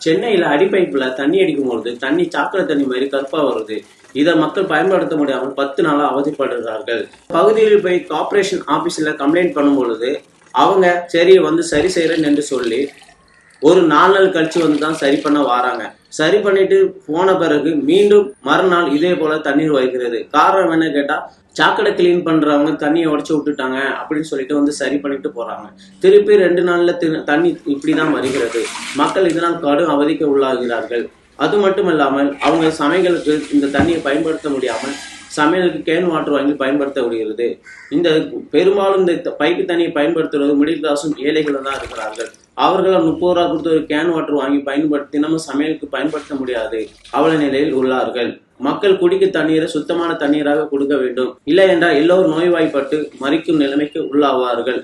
சென்னையில அடிப்பைப்புல தண்ணி அடிக்கும் பொழுது தண்ணி சாக்கடை தண்ணி மாதிரி கருப்பா வருது. இதை மக்கள் பயன்படுத்த முடியாமல் 10 நாளா அவதிப்படுகிறார்கள். பகுதியில் போய் கார்ப்பரேஷன் ஆபீஸ்ல கம்ப்ளைண்ட் பண்ணும் பொழுது அவங்க சரி வந்து சரி செய்யறேன்னு என்று சொல்லி ஒரு 4 நாள் கழிச்சு வந்து தான் சரி பண்ண வராங்க. சரி பண்ணிட்டு போன பிறகு மீண்டும் மறுநாள் இதே போல தண்ணீர் வருகிறது. காரணம் என்ன கேட்டா, சாக்கடை கிளீன் பண்றவங்க தண்ணியை உடச்சு விட்டுட்டாங்க அப்படின்னு சொல்லிட்டு வந்து சரி பண்ணிட்டு போறாங்க. திருப்பி 2 நாள்ல தண்ணி இப்படிதான் வருகிறது. மக்கள் இதனால் கடும் அவதிக்கு உள்ளாகிறார்கள். அது மட்டும் இல்லாமல் அவங்க சமையலுக்கு இந்த தண்ணியை பயன்படுத்த முடியாமல் சமையலுக்கு கேன் வாட்டர் வாங்கி பயன்படுத்த முடிகிறது. இந்த பெரும்பாலும் இந்த பைப்பு தண்ணியை பயன்படுத்துவது மிடில் கிளாஸும் ஏழைகளும் தான் இருக்கிறார்கள். அவர்களால் 30 ரூபா கொடுத்து ஒரு கேன் வாட்டர் வாங்கி பயன்படுத்தி நம்ம சமையலுக்கு பயன்படுத்த முடியாது அவல நிலையில் உள்ளார்கள். மக்கள் குடிக்க தண்ணீரை சுத்தமான தண்ணீராக கொடுக்க வேண்டும். இல்லை என்றால் எல்லோரும் நோய்வாய்ப்பட்டு மறிக்கும் நிலைமைக்கு உள்ளாவார்கள்.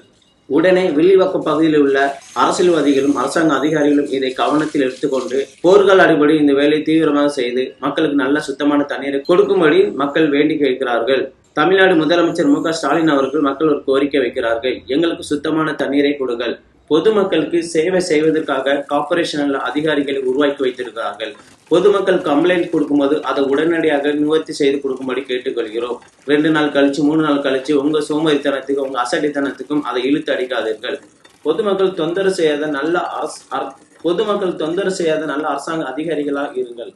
உடனே வில்லிவாக்கம் பகுதியில் உள்ள அரசியல்வாதிகளும் அரசாங்க அதிகாரிகளும் இதை கவனத்தில் எடுத்துக்கொண்டு போர்கள் அடிப்படை இந்த வேலையை தீவிரமாக செய்து மக்களுக்கு நல்ல சுத்தமான தண்ணீரை கொடுக்கும்படி மக்கள் வேண்டி கேட்கிறார்கள். தமிழ்நாடு முதலமைச்சர் மு.க.ஸ்டாலின் அவர்கள் மக்கள் ஒரு கோரிக்கை வைக்கிறார்கள். எங்களுக்கு சுத்தமான தண்ணீரை கொடுங்கள். பொதுமக்களுக்கு சேவை செய்வதற்காக கார்ப்பரேஷன் அதிகாரிகளை உருவாக்கி வைத்திருக்கிறார்கள். பொதுமக்கள் கம்ப்ளைண்ட் கொடுக்கும்போது அதை உடனடியாக நிவர்த்தி செய்து கொடுக்கும்படி கேட்டுக்கொள்கிறோம். 2 நாள் கழிச்சு 3 நாள் கழிச்சு உங்க சோம்பேறித்தனத்துக்கும் உங்க அசட்டித்தனத்துக்கும் அதை இழுத்து அடிக்காதீர்கள். பொதுமக்கள் தொந்தரவு செய்யாத நல்ல அரசாங்க அதிகாரிகளாக இருங்கள்.